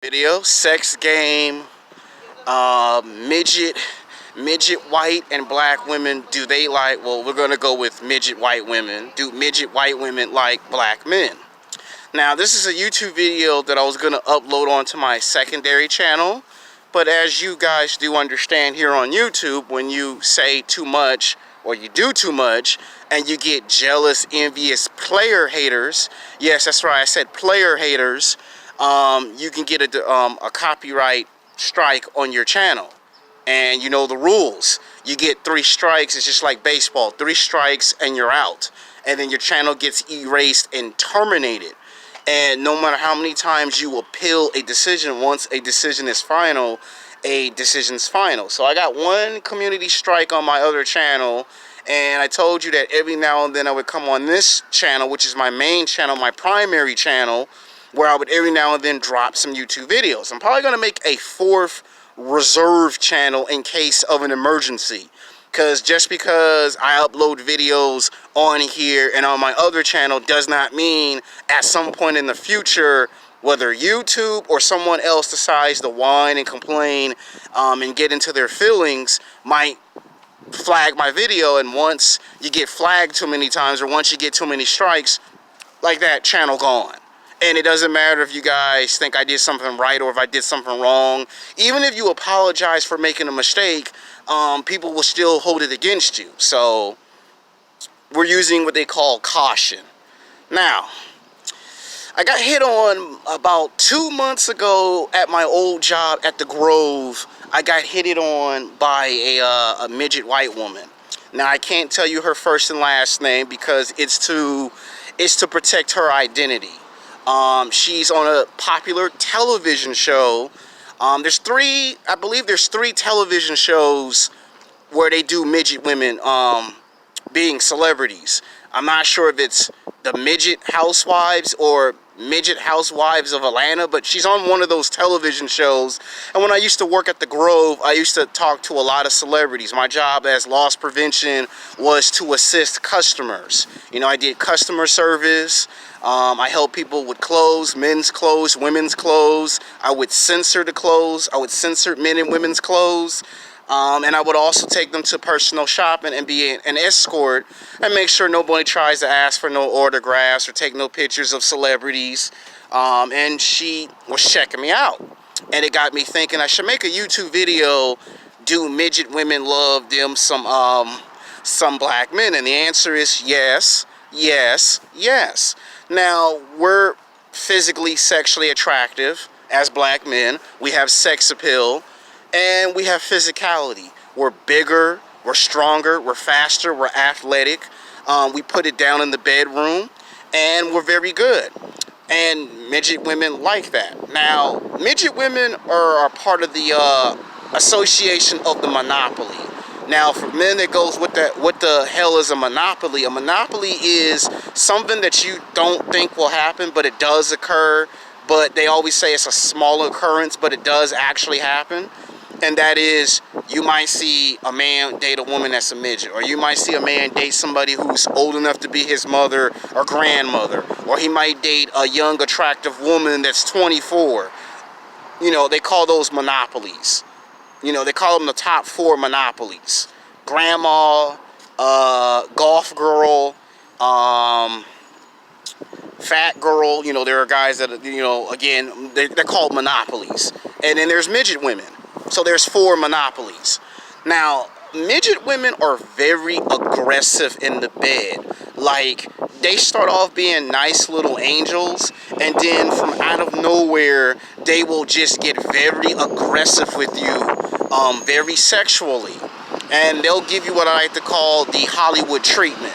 Video, sex game, midget white and black women, do they like, well, we're gonna go with midget white women. Do midget white women like black men? Now, this is a YouTube video that I was gonna upload onto my secondary channel, but as you guys do understand here on YouTube, when you say too much or you do too much and you get jealous, envious player haters, yes, that's right, I said player haters, you can get a copyright strike on your channel. And you know the rules. You get 3 strikes. It's just like baseball. 3 strikes and you're out. And then your channel gets erased and terminated. And no matter how many times you appeal a decision, once a decision is final, a decision's final. So I got 1 community strike on my other channel. And I told you that every now and then I would come on this channel, which is my main channel, my primary channel, where I would every now and then drop some YouTube videos. I'm probably going to make a 4th reserve channel in case of an emergency. Because just because I upload videos on here and on my other channel does not mean at some point in the future, whether YouTube or someone else decides to whine and complain and get into their feelings, might flag my video. And once you get flagged too many times or once you get too many strikes, like that, channel gone. And it doesn't matter if you guys think I did something right or if I did something wrong. Even if you apologize for making a mistake, people will still hold it against you. So we're using what they call caution. Now, I got hit on about 2 months ago at my old job at the Grove. I got hit on by a midget white woman. Now, I can't tell you her first and last name because it's to protect her identity. She's on a popular television show. I believe there's 3 television shows where they do midget women being celebrities. I'm not sure if it's the Midget Housewives or Midget Housewives of Atlanta, but she's on one of those television shows. And when I used to work at the Grove, I used to talk to a lot of celebrities. My job as loss prevention was to assist customers. You know, I did customer service. I helped people with clothes, men's clothes, women's clothes. I would censor the clothes. I would censor men and women's clothes. And I would also take them to personal shopping and be an escort and make sure nobody tries to ask for no autographs or take no pictures of celebrities. And she was checking me out. And it got me thinking I should make a YouTube video, do midget women love them some black men? And the answer is yes, yes, yes. Now, we're physically, sexually attractive as black men. We have sex appeal. And we have physicality. We're bigger, we're stronger, we're faster, we're athletic. We put it down in the bedroom, and we're very good. And midget women like that. Now, midget women are part of the association of the monopoly. Now, for men, it goes with that. What the hell is a monopoly? A monopoly is something that you don't think will happen, but it does occur. But they always say it's a small occurrence, but it does actually happen. And that is, you might see a man date a woman that's a midget, or you might see a man date somebody who's old enough to be his mother or grandmother, or he might date a young, attractive woman that's 24. You know, they call those monopolies. You know, they call them the top 4 monopolies. Grandma, golf girl, fat girl. You know, there are guys that, you know, again, they're called monopolies. And then there's midget women. So there's 4 monopolies. Now, midget women are very aggressive in the bed. Like, they start off being nice little angels, and then from out of nowhere, they will just get very aggressive with you, very sexually. And they'll give you what I like to call the Hollywood treatment.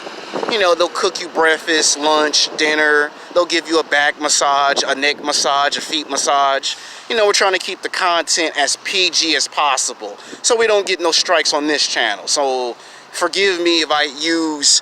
You know, they'll cook you breakfast, lunch, dinner. They'll give you a back massage, a neck massage, a feet massage. You know, we're trying to keep the content as PG as possible, so we don't get no strikes on this channel. So forgive me if I use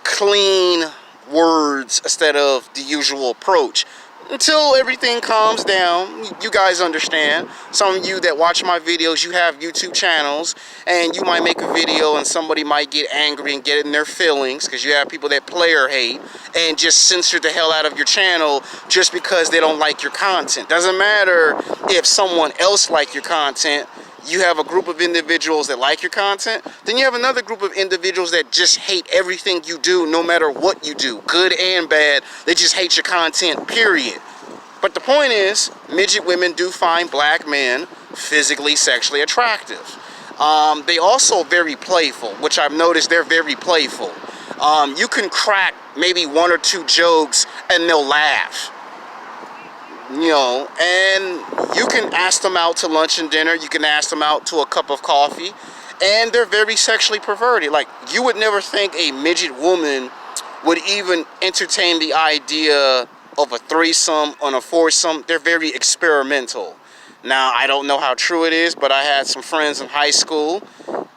clean words instead of the usual approach. until everything calms down. You guys understand. Some of you that watch my videos, you have YouTube channels, and you might make a video and somebody might get angry and get in their feelings because you have people that player hate and just censor the hell out of your channel just because they don't like your content. Doesn't matter if someone else like your content. You have a group of individuals that like your content, then you have another group of individuals that just hate everything you do, no matter what you do, good and bad. They just hate your content, period. But the point is, midget women do find black men physically, sexually attractive. They also very playful, which I've noticed they're very playful. You can crack maybe one or two jokes and they'll laugh. You know, and you can ask them out to lunch and dinner. You can ask them out to a cup of coffee, and they're very sexually perverted. Like, you would never think a midget woman would even entertain the idea of a threesome or a foursome. They're very experimental. Now, I don't know how true it is, but I had some friends in high school,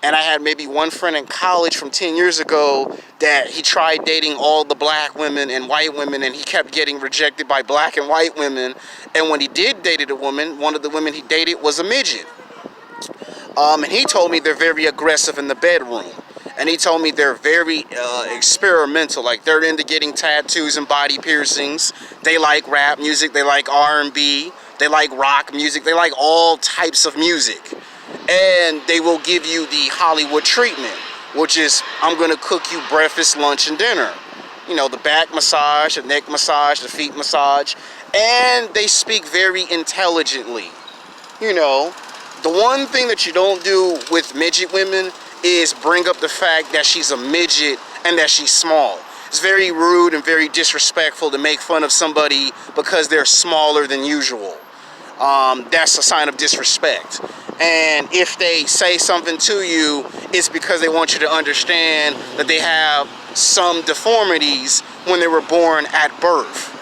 and I had maybe one friend in college from 10 years ago that he tried dating all the black women and white women, and he kept getting rejected by black and white women. And when he did date a woman, one of the women he dated was a midget. And he told me they're very aggressive in the bedroom. And he told me they're very experimental. Like, they're into getting tattoos and body piercings. They like rap music. They like R&B. They like rock music. They like all types of music. And they will give you the Hollywood treatment, which is, I'm going to cook you breakfast, lunch, and dinner. You know, the back massage, the neck massage, the feet massage. And they speak very intelligently. You know, the one thing that you don't do with midget women is bring up the fact that she's a midget and that she's small. It's very rude and very disrespectful to make fun of somebody because they're smaller than usual. That's a sign of disrespect. And if they say something to you, it's because they want you to understand that they have some deformities when they were born at birth.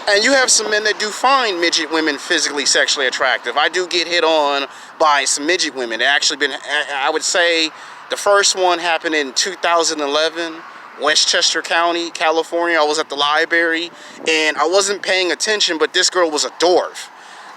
And you have some men that do find midget women physically, sexually attractive. I do get hit on by some midget women. I would say the first one happened in 2011, Westchester County, California. I was at the library and I wasn't paying attention, but this girl was a dwarf.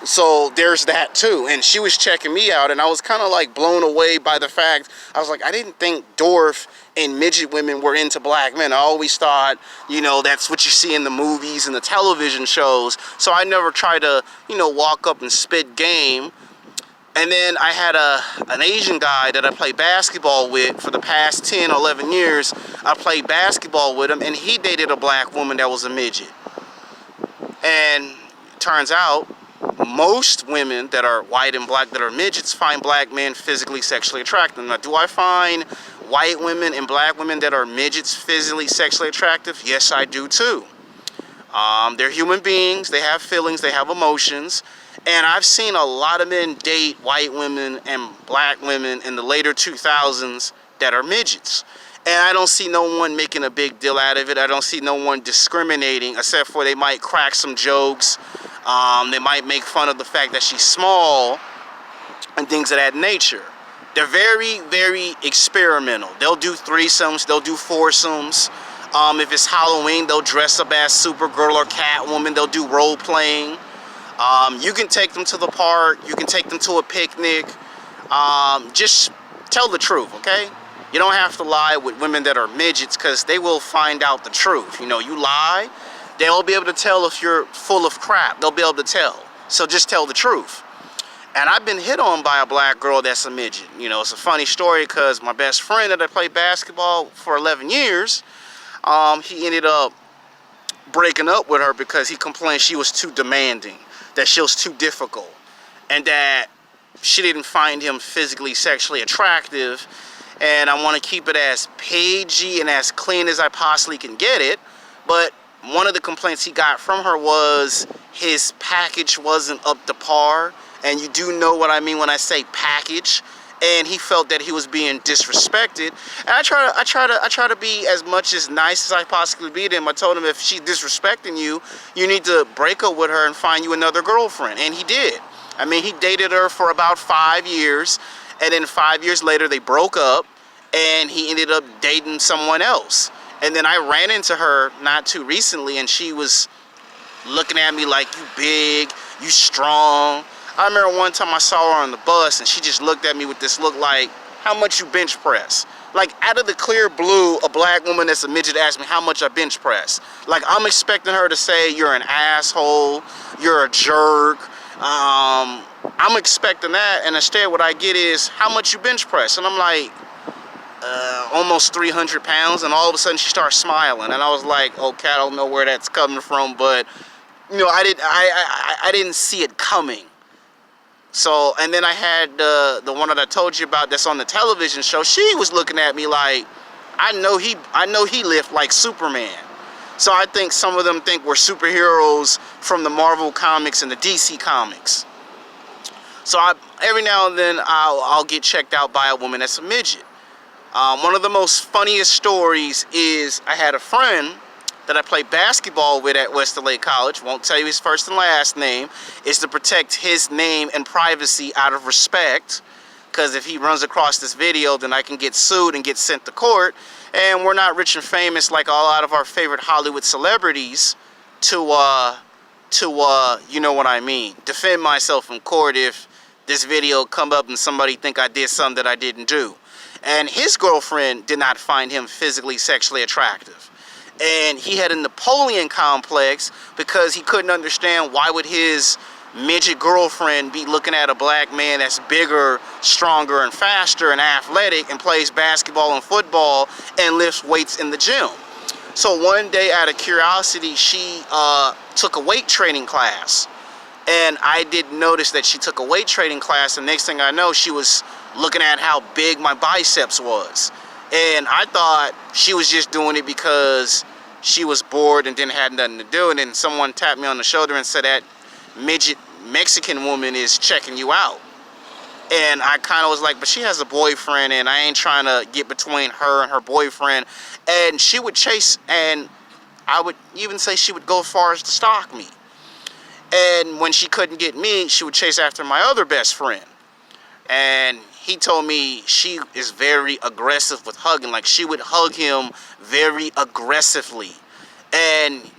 So there's that too. And she was checking me out, and I was kind of like blown away by the fact, I was like, I didn't think dwarf and midget women were into black men. I always thought, you know, that's what you see in the movies and the television shows. So I never tried to, you know, walk up and spit game. And then I had an Asian guy that I played basketball with for the past 10, 11 years. I played basketball with him, and he dated a black woman that was a midget. And turns out, most women that are white and black that are midgets find black men physically, sexually attractive. Now, do I find white women and black women that are midgets physically, sexually attractive? Yes, I do too. They're human beings. They have feelings. They have emotions. And I've seen a lot of men date white women and black women in the later 2000s that are midgets. And I don't see no one making a big deal out of it. I don't see no one discriminating, except for they might crack some jokes. They might make fun of the fact that she's small and things of that nature. They're very, very experimental. They'll do threesomes. They'll do foursomes. If it's Halloween, they'll dress up as Supergirl or Catwoman. They'll do role playing. You can take them to the park. You can take them to a picnic. Just tell the truth, okay? You don't have to lie with women that are midgets, because they will find out the truth. You know, you lie, they'll be able to tell if you're full of crap. They'll be able to tell. So just tell the truth. And I've been hit on by a black girl that's a midget. You know, it's a funny story, because my best friend that I played basketball for 11 years, he ended up breaking up with her because he complained she was too demanding, that she was too difficult, and that she didn't find him physically, sexually attractive. And I want to keep it as PG and as clean as I possibly can get it. But one of the complaints he got from her was his package wasn't up to par. And you do know what I mean when I say package. And he felt that he was being disrespected. And I try to be as much as nice as I possibly be to him. I told him, if she's disrespecting you, you need to break up with her and find you another girlfriend. And he did. I mean, he dated her for about 5 years. And then 5 years later, they broke up, and he ended up dating someone else. And then I ran into her not too recently, and she was looking at me like, you big, you strong. I remember one time I saw her on the bus and she just looked at me with this look like, how much you bench press? Like, out of the clear blue, a black woman that's a midget asked me how much I bench press. Like, I'm expecting her to say, you're an asshole, you're a jerk. I'm expecting that, and instead what I get is, how much you bench press? And I'm like, almost 300 pounds, and all of a sudden she starts smiling, and I was like, okay, I don't know where that's coming from, but, you know, I didn't see it coming. So, and then I had the one that I told you about that's on the television show. She was looking at me like, I know he lift like Superman. So I think some of them think we're superheroes from the Marvel comics and the DC comics. So every now and then I'll get checked out by a woman that's a midget. One of the most funniest stories is I had a friend that I played basketball with at West LA College. Won't tell you his first and last name. Is to protect his name and privacy out of respect. Because if he runs across this video, then I can get sued and get sent to court. And we're not rich and famous like a lot of our favorite Hollywood celebrities to you know what I mean, defend myself in court if this video come up and somebody think I did something that I didn't do. And his girlfriend did not find him physically, sexually attractive. And he had a Napoleon complex because he couldn't understand why would his midget girlfriend be looking at a black man that's bigger, stronger, and faster and athletic and plays basketball and football and lifts weights in the gym. So one day, out of curiosity, she took a weight training class. And I didn't notice that she took a weight training class, and next thing I know, she was looking at how big my biceps was. And I thought she was just doing it because she was bored and didn't have nothing to do. And then someone tapped me on the shoulder and said, that midget Mexican woman is checking you out. And I kind of was like, but she has a boyfriend, and I ain't trying to get between her and her boyfriend. And she would chase, and I would even say she would go as far as to stalk me. And when she couldn't get me, she would chase after my other best friend. And he told me she is very aggressive with hugging. Like, she would hug him very aggressively. And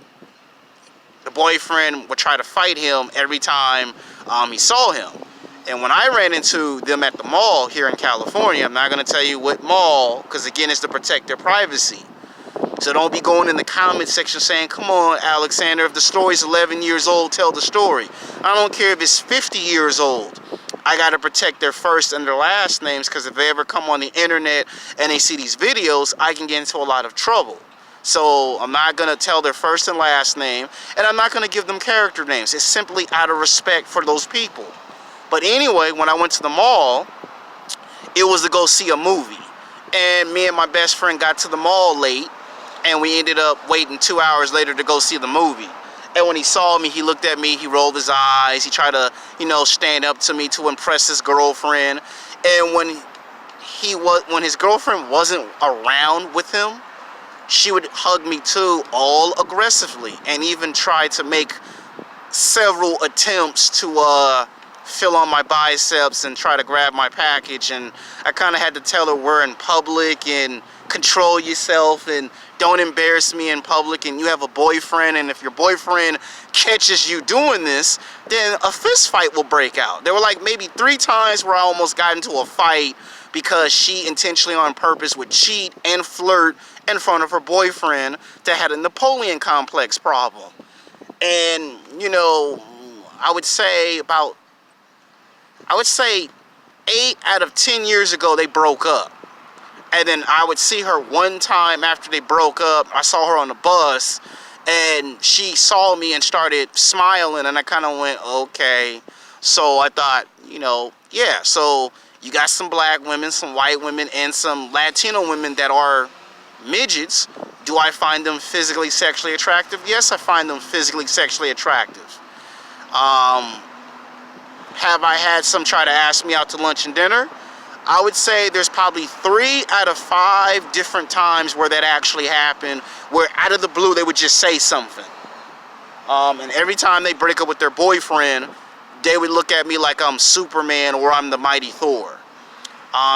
the boyfriend would try to fight him every time he saw him. And when I ran into them at the mall here in California, I'm not going to tell you what mall, because again, it's to protect their privacy. So don't be going in the comment section saying, come on, Alexander, if the story's 11 years old, tell the story. I don't care if it's 50 years old. I got to protect their first and their last names, because if they ever come on the internet and they see these videos, I can get into a lot of trouble. So I'm not going to tell their first and last name, and I'm not going to give them character names. It's simply out of respect for those people. But anyway, when I went to the mall, it was to go see a movie. And me and my best friend got to the mall late, and we ended up waiting 2 hours later to go see the movie. And when he saw me, he looked at me, he rolled his eyes, he tried to, you know, stand up to me to impress his girlfriend. And when his girlfriend wasn't around with him, she would hug me too, all aggressively, and even tried to make several attempts to fill on my biceps and try to grab my package. And I kind of had to tell her, we're in public and control yourself and don't embarrass me in public, and you have a boyfriend, and if your boyfriend catches you doing this, then a fist fight will break out. There were like maybe 3 times where I almost got into a fight because she intentionally on purpose would cheat and flirt in front of her boyfriend that had a Napoleon complex problem. And, you know, I would say 8 out of 10 years ago, they broke up. And then I would see her one time after they broke up. I saw her on the bus, and she saw me and started smiling, and I kind of went, okay. So I thought, you know, yeah, so you got some black women, some white women, and some Latino women that are midgets. Do I find them physically, sexually attractive? Yes, I find them physically, sexually attractive. Have I had some try to ask me out to lunch and dinner? I would say there's probably 3 out of 5 different times where that actually happened, where out of the blue they would just say something. And every time they break up with their boyfriend, they would look at me like I'm Superman or I'm the mighty Thor.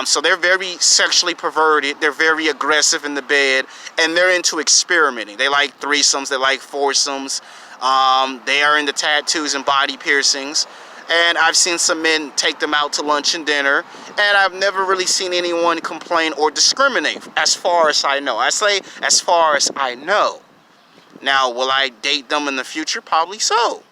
So they're very sexually perverted, they're very aggressive in the bed, and they're into experimenting. They like threesomes, they like foursomes. They are into tattoos and body piercings. And I've seen some men take them out to lunch and dinner. And I've never really seen anyone complain or discriminate, as far as I know. I say as far as I know. Now, will I date them in the future? Probably so.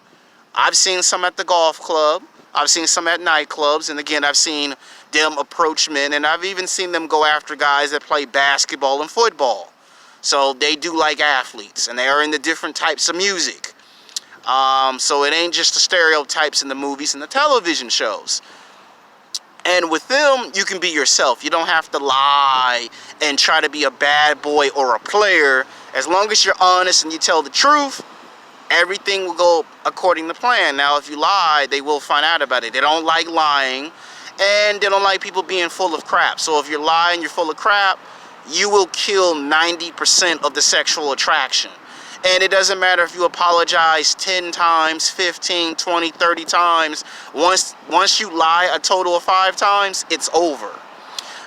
I've seen some at the golf club. I've seen some at nightclubs. And again, I've seen them approach men. And I've even seen them go after guys that play basketball and football. So they do like athletes. And they are into different types of music. So it ain't just the stereotypes in the movies and the television shows. And with them, you can be yourself. You don't have to lie and try to be a bad boy or a player. As long as you're honest and you tell the truth, everything will go according to plan. Now, if you lie, they will find out about it. They don't like lying, and they don't like people being full of crap. So if you're lying, you're full of crap, you will kill 90% of the sexual attraction. And it doesn't matter if you apologize 10 times, 15, 20, 30 times. Once you lie a total of 5 times, it's over.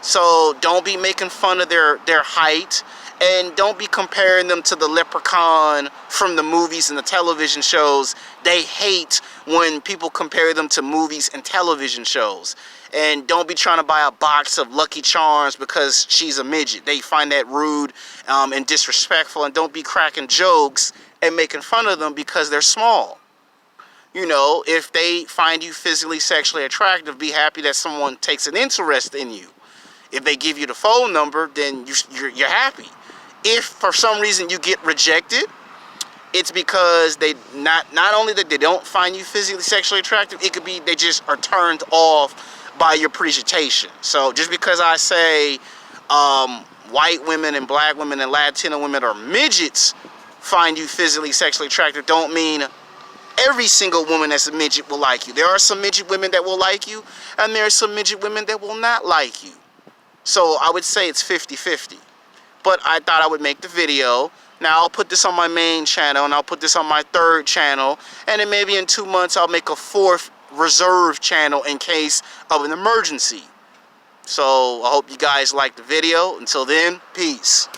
So don't be making fun of their height. And don't be comparing them to the leprechaun from the movies and the television shows. They hate when people compare them to movies and television shows. And don't be trying to buy a box of Lucky Charms because she's a midget. They find that rude and disrespectful. And don't be cracking jokes and making fun of them because they're small. You know, if they find you physically, sexually attractive, be happy that someone takes an interest in you. If they give you the phone number, then you're happy. If for some reason you get rejected, it's because they not only that they don't find you physically, sexually attractive, it could be they just are turned off by your presentation. So just because I say white women and black women and Latino women are midgets find you physically, sexually attractive, don't mean every single woman that's a midget will like you. There are some midget women that will like you, and there are some midget women that will not like you. So I would say it's 50-50. But I thought I would make the video. Now I'll put this on my main channel, and I'll put this on my 3rd channel, and then maybe in 2 months I'll make a 4th reserve channel in case of an emergency. So I hope you guys liked the video. Until then, peace.